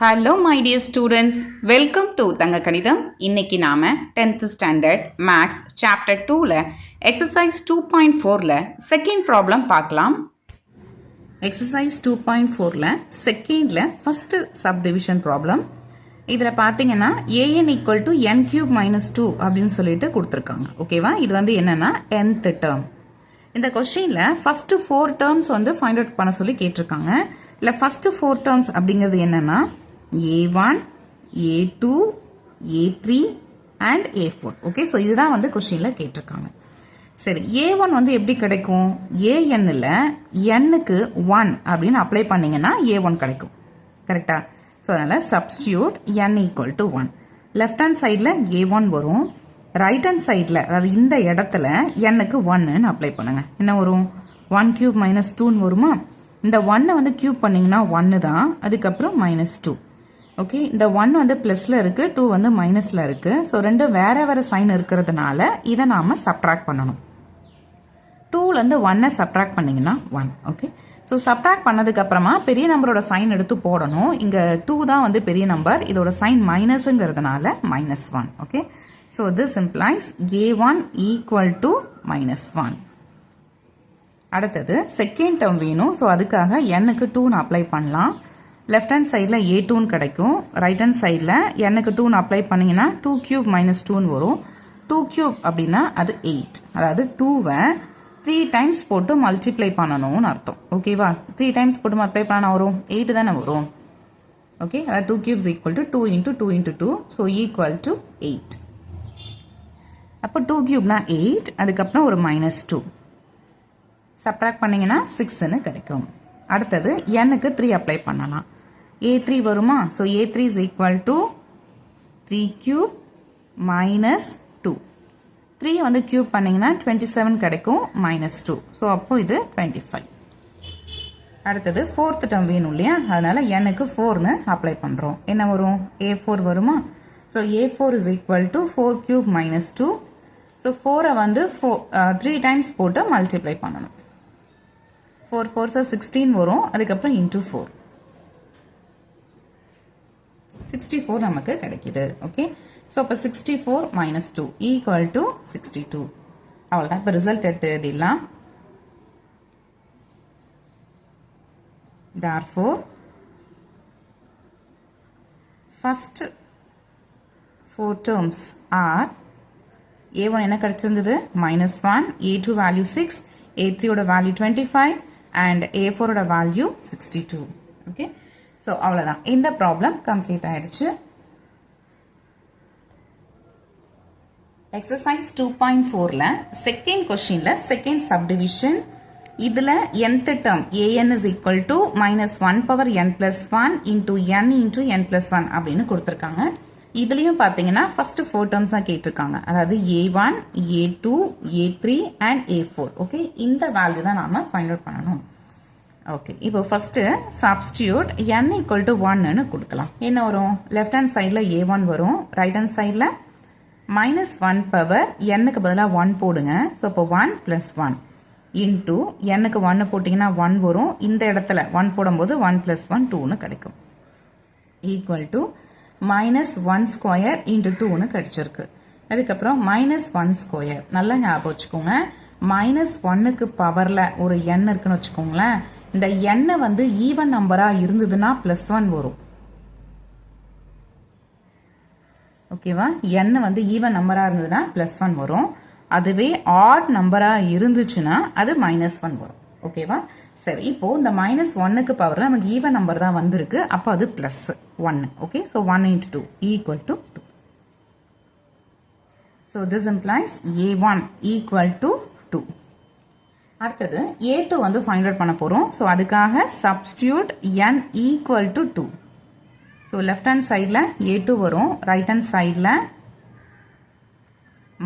Hello my dear students, welcome to தங்க கணிதம். இன்னைக்கு நாம 10th standard maths chapter 2ல exercise 2.4ல second problem பார்க்கலாம். exercise 2.4ல secondல first subdivision problem. இதுல பாத்தீங்கன்னா an equal to n cube minus 2 அப்படின்னு சொல்லிட்டு கொடுத்திருக்காங்க. ஓகேவா? இது வந்து என்னன்னா nth term. இந்த கொஸ்டின்ல first 4 terms வந்து find out பண்ண சொல்லி கேட்டிருக்காங்க. இல்ல first 4 terms அப்படிங்கிறது என்னன்னா A1, A2, A3 and A4. Okay, so இதுதான் வந்து கொஸ்டினில் கேட்டிருக்காங்க. சரி, A1 வந்து எப்படி கிடைக்கும்? ANல Nக்கு 1 அப்படின்னு அப்ளை பண்ணீங்கன்னா A1 கிடைக்கும். கரெக்டா? ஸோ அதனால் substitute N equal to 1. Left hand சைடில் A1 வரும். ரைட் ஹேண்ட் சைடில் அதாவது இந்த இடத்துல Nக்கு 1ன்னு அப்ளை பண்ணுங்க. என்ன வரும்? 1 cube minus 2ன்னு வருமா? இந்த 1 வந்து கியூப் பண்ணிங்கன்னா 1 தான். அதுக்கப்புறம் minus 2. ஓகே, இந்த 1 வந்து ப்ளஸில் இருக்குது, 2 வந்து மைனஸில் இருக்குது. ஸோ ரெண்டும் வேறு வேறு சைன் இருக்கிறதுனால இதை நாம் சப்ட்ராக்ட் பண்ணணும். 2லேருந்து 1 சப்ட்ராக்ட் பண்ணிங்கன்னா 1. ஓகே, ஸோ சப்ட்ராக்ட் பண்ணதுக்கப்புறமா பெரிய நம்பரோட சைன் எடுத்து போடணும். இங்கே 2 தான் வந்து பெரிய நம்பர், இதோட சைன் மைனஸுங்கிறதுனால -1. Okay, so this implies A1 equal to -1. அடுத்தது செகண்ட் டேர்ம் வேணும். ஸோ அதுக்காக Nக்கு 2ன்னு அப்ளை பண்ணலாம். லெஃப்ட் ஹேண்ட் சைடில் A2ன்னு கிடைக்கும். ரைட் ஹேண்ட் சைடில் Nக்கு 2ன்னு அப்ளை பண்ணிங்கன்னா 2 cube minus 2ன்னு வரும். 2 cube அப்படின்னா அது 8. அதாவது 2வை 3 டைம்ஸ் போட்டு மல்டிப்ளை பண்ணணும்னு அர்த்தம். ஓகேவா? 3 டைம்ஸ் போட்டு மல்டிப்ளை பண்ண வரும் 8 தானே வரும். ஓகே, அதாவது 2 cubes equal to 2 into 2 into 2. So equal to 8. அப்போ 2 cubeனா 8, அதுக்கப்புறம் ஒரு -2 சப்ட்ராக்ட் பண்ணிங்கன்னா 6ன்னு கிடைக்கும். அடுத்தது Nக்கு 3 அப்ளை பண்ணலாம். A3 வருமா? So A3 is equal to 3 cube minus 2. 3 வந்து கியூப் பண்ணிங்கன்னா 27 கிடைக்கும், -2. ஸோ அப்போ இது 25. அடுத்தது ஃபோர்த் டேர்ம் வேணும் இல்லையா? அதனால Nக்கு 4ன்னு அப்ளை பண்ணுறோம். என்ன வரும்? A4 வருமா? So A4 is equal to 4 cube minus 2. So 4ஐ வந்து 3 டைம்ஸ் போட்டு மல்டிப்ளை பண்ணணும். 4 4s 16 வரும். அதுக்கப்புறம் இன்டூ 4 64 நமக்கு கிடைக்குது. ஓகே, ஸோ அப்போ 64 minus 2 ஈக்குவல் டு 62. அவ்வளோதான். இப்போ ரிசல்ட் எடுத்து எழுதிடலாம். therefore first 4 terms are A1 என்ன கிடைச்சிருந்தது? -1, A2 வேல்யூ 6, A3 ஓட வேல்யூ 25 and A4 ஓட வேல்யூ 62. ஓகே, ஸோ அவ்வளோதான். இந்த ப்ராப்ளம் கம்ப்ளீட் ஆயிடுச்சு. எக்ஸசைஸ் 2.4ல செகண்ட் கொஸ்டின்ல செகண்ட் சப்டிவிஷன். இதில் nth term an is equal to -1 power n plus 1 into n into n plus 1 அப்படின்னு கொடுத்துருக்காங்க. இதுலேயும் பார்த்தீங்கன்னா ஃபர்ஸ்ட் 4 டேர்ம்ஸ் தான் கேட்டிருக்காங்க. அதாவது A1, A2, A3 and A4. Okay, இந்த வேல்யூ தான் நாம ஃபைண்ட் அவுட் பண்ணணும். ஓகே, இப்போ first substitute n equal to 1ன்னு கொடுக்கலாம். என்ன வரும்? லெஃப்ட் ஹேண்ட் சைடில் A1 வரும். ரைட் ஹேண்ட் சைடில் -1 பவர் nக்கு பதிலாக 1 போடுங்க. ஸோ இப்போ 1 plus 1 இன்டூ nக்கு 1 போட்டிங்கன்னா 1 வரும். இந்த இடத்துல 1 போடும்போது 1 plus 1 2ன்னு கிடைக்கும். ஈக்குவல் டு -1 ஸ்கொயர் இன்ட்டு 2ன்னு கிடைச்சிருக்கு. அதுக்கப்புறம் -1 ஸ்கொயர். நல்லா ஞாபகம் வச்சுக்கோங்க. -1க்கு பவரில் ஒரு n இருக்குன்னு வச்சுக்கோங்களேன். இந்த n வந்து ஈவன் நம்பராக இருந்ததுன்னா +1 வரும். ஓகேவா? n வந்து ஈவன் நம்பராக இருந்ததுன்னா +1 வரும். அதுவே ஆட் நம்பராக இருந்துச்சுன்னா அது -1 வரும். ஓகேவா? சரி, இப்போ இந்த -1க்கு பவரில் நமக்கு ஈவன் நம்பர் தான் வந்திருக்கு. அப்போ அது +1. Okay, so 1 into 2 equal to 2. So this implies A1 equal to 2. அடுத்தது A2 வந்து ஃபைண்ட் அவுட் பண்ண போகிறோம். ஸோ அதுக்காக substitute n equal to 2. So left hand சைடில் A2 வரும். ரைட் ஹேண்ட் சைடில்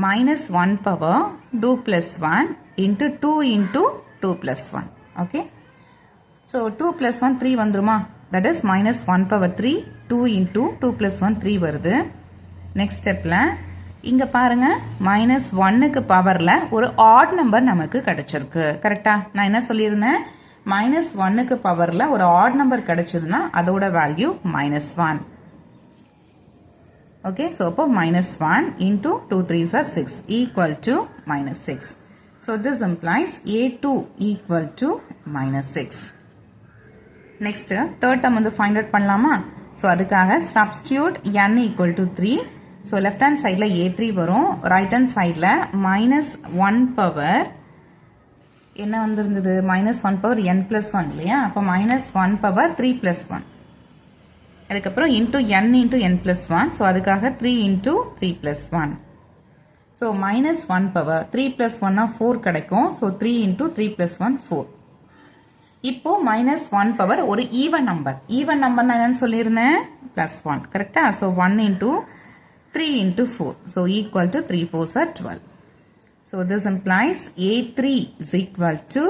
-1 power 2 plus 1 into 2 into 2 plus 1. Okay, so 2 plus 1 3 வந்துருமா? That is -1 power 3 2 into 2 plus 1 3 வருது. நெக்ஸ்ட் ஸ்டெப்பில் இங்கே பாருங்க, -1க்கு பவரில் ஒரு ஆட் நம்பர் நமக்கு கிடைச்சிருக்கு. கரெக்டா? நான் என்ன சொல்லியிருந்தேன்? மைனஸ் ஒன்னுக்கு பவரில் ஒரு ஆட் நம்பர் கிடச்சிதுன்னா அதோட வேல்யூ -1. ஓகே, ஸோ அப்போ -1 into 2 3s are 6 equal to -6. So this implies A2 equal to -6. Next, third term வந்து find out பண்ணலாமா? ஸோ அதுக்காக substitute n equal to 3. So left hand sideல A3 வரும், right hand sideல -1 பவர் என்ன வந்திருந்தது? -1 power n plus 1 இல்லையா? அப்போ -1 power 3 plus 1. அதுக்கப்புறம் into n plus 1. So அதுக்காக 3 into 3 plus 1. So -1 power 3 plus 1 4 கிடைக்கும். So 3 into 3 plus 1 4. இப்போ -1 பவர் ஒரு ஈவன் நம்பர். ஈவன் நம்பர் நான் என்னன்னு சொல்லியிருந்தேன்? +1. கரெக்டா? So 1 into 3 into 4. So equal to 3 4s are 12. So this implies A3 is equal to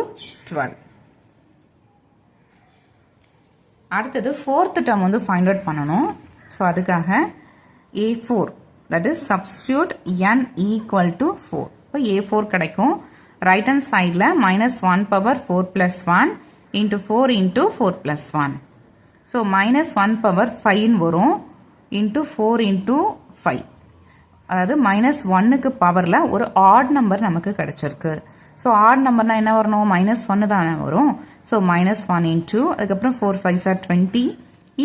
12. அடுத்தது fourth term வந்து find out பண்ணணும். ஸோ அதுக்காக A4 that is substitute n equal to 4. இப்போ A4 கிடைக்கும். right hand sideல -1 power 4 plus 1 into 4 into 4 plus 1. So -1 power 5 வரும் into 4 into 5. அதாவது -1க்கு பவரில் ஒரு ஆட் நம்பர் நமக்கு கிடைச்சிருக்கு. ஸோ ஆட் நம்பர்னா என்ன வரணும்? -1 தானே வரும். ஸோ -1 into அதுக்கப்புறம் 4 5s are 20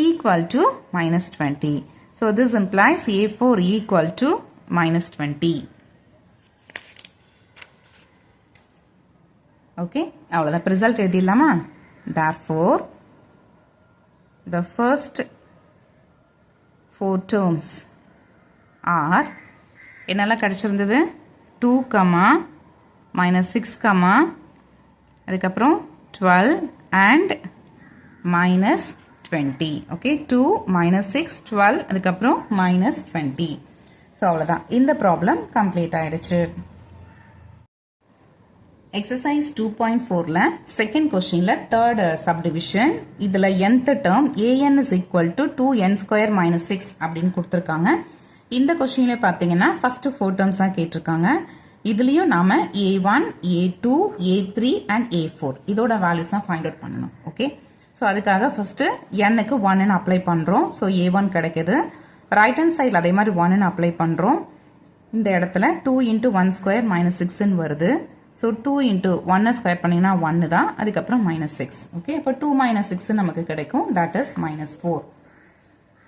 equal to -20. So this implies A4 equal to -20. Okay, அவ்வளோதான். Result எழுதிடலாமா? therefore the first 4 terms are என்னெல்லாம் கிடைச்சிருந்தது? 2, -6, அதுக்கப்புறம் 12 and -20. ஓகே, 2 -6 12 அதுக்கப்புறம் -20. ஸோ அவ்வளோதான். இந்த ப்ராப்ளம் கம்ப்ளீட் ஆயிடுச்சு. எக்ஸசைஸ் 2.4ல செகண்ட் கொஸ்டின்ல தேர்ட் சப்டிவிஷன். இதில் nth term an is equal to 2n² - 6 அப்படின்னு கொடுத்துருக்காங்க. இந்த கொஸ்டின்ல பார்த்தீங்கன்னா ஃபர்ஸ்ட் 4 டேர்ம்ஸாக கேட்டிருக்காங்க. இதுலேயும் நாம A1, A2, A3 and A4 இதோட வேல்யூஸ் தான் ஃபைண்ட் அவுட் பண்ணணும். ஓகே, ஸோ அதுக்காக ஃபர்ஸ்ட் nக்கு 1 அப்ளை பண்ணுறோம். ஸோ A1 கிடைக்குது. ரைட் ஹேண்ட் சைடில் அதே மாதிரி 1 அப்ளை பண்ணுறோம். இந்த இடத்துல 2 into 1² - 6 வருது. ஸோ 2 into 1 ஸ்கொயர் பண்ணிங்கன்னா 1 தான். அதுக்கப்புறம் -6. ஓகே, அப்போ 2 - 6 நமக்கு கிடைக்கும். That is -4.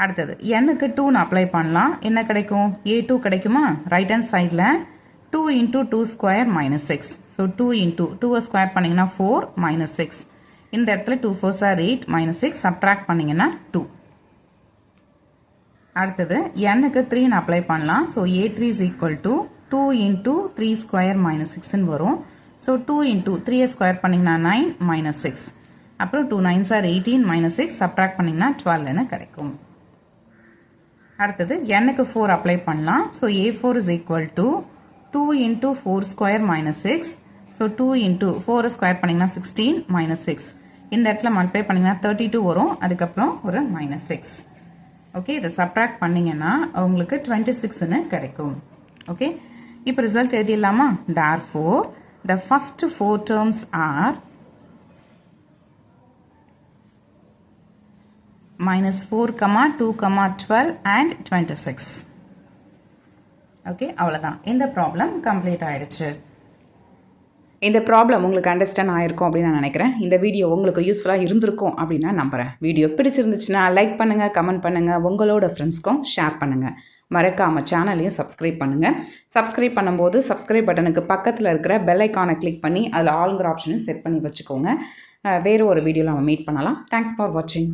அடுத்தது nக்கு 2 அப்ளை பண்ணலாம். என்ன கிடைக்கும்? A2 கிடைக்குமா? ரைட் ஹேண்ட் சைடில் 2 into 2² - 6. ஸோ 2 into 2 ஸ்கொயர் பண்ணிங்கன்னா 4 -6. இந்த இடத்துல 2 4s are 8 -6 சப்ட்ராக்ட் பண்ணிங்கன்னா 2. அடுத்தது nக்கு 3 அப்ளை பண்ணலாம். So A3 is equal to 2 into 3² - 6 வரும். ஸோ 2 into 3 ஸ்கொயர் பண்ணிங்கன்னா 9 -6. அப்புறம் 2 9s are 18 -6 சப்ட்ராக்ட் பண்ணிங்கன்னா 12 கிடைக்கும். அடுத்தது nக்கு 4 அப்ளை பண்ணலாம். So A4 is equal to 2 into 4² - 6. So 2 into 4 square பண்ணிங்கன்னா 16 -6. இந்த இடத்துல மல்டிப்ளை பண்ணிங்கன்னா 32 வரும். அதுக்கப்புறம் ஒரு -6. ஓகே, இதை சப்ட்ராக்ட் பண்ணிங்கன்னா உங்களுக்கு 26ன்னு கிடைக்கும். ஓகே, இப்போ result எழுதிடலாமா? therefore the first 4 terms are -4, 2, 12 and 26. Okay, அவ்வளோதான். இந்த ப்ராப்ளம் கம்ப்ளீட் ஆயிடுச்சு. இந்த ப்ராப்ளம் உங்களுக்கு அண்டர்ஸ்டாண்ட் ஆயிருக்கும் அப்படின்னு நான் நினைக்கிறேன். இந்த வீடியோ உங்களுக்கு யூஸ்ஃபுல்லாக இருந்திருக்கும் அப்படின்னு நான் நம்புகிறேன். வீடியோ பிடிச்சிருந்துச்சுன்னா லைக் பண்ணுங்கள், கமெண்ட் பண்ணுங்கள், உங்களோட ஃப்ரெண்ட்ஸ்க்கும் ஷேர் பண்ணுங்கள். மறக்காமல் சேனலையும் சப்ஸ்கிரைப் பண்ணுங்கள். சப்ஸ்கிரைப் பண்ணும்போது சப்ஸ்கிரைப் பட்டனுக்கு பக்கத்தில் இருக்கிற பெல் ஐக்கானை கிளிக் பண்ணி அதில் ஆல்ங்கிற ஆப்ஷனையும் செட் பண்ணி வச்சுக்கோங்க. வேறு ஒரு வீடியோவில் நம்ம மீட் பண்ணலாம். தேங்க்ஸ் ஃபார் வாட்சிங்.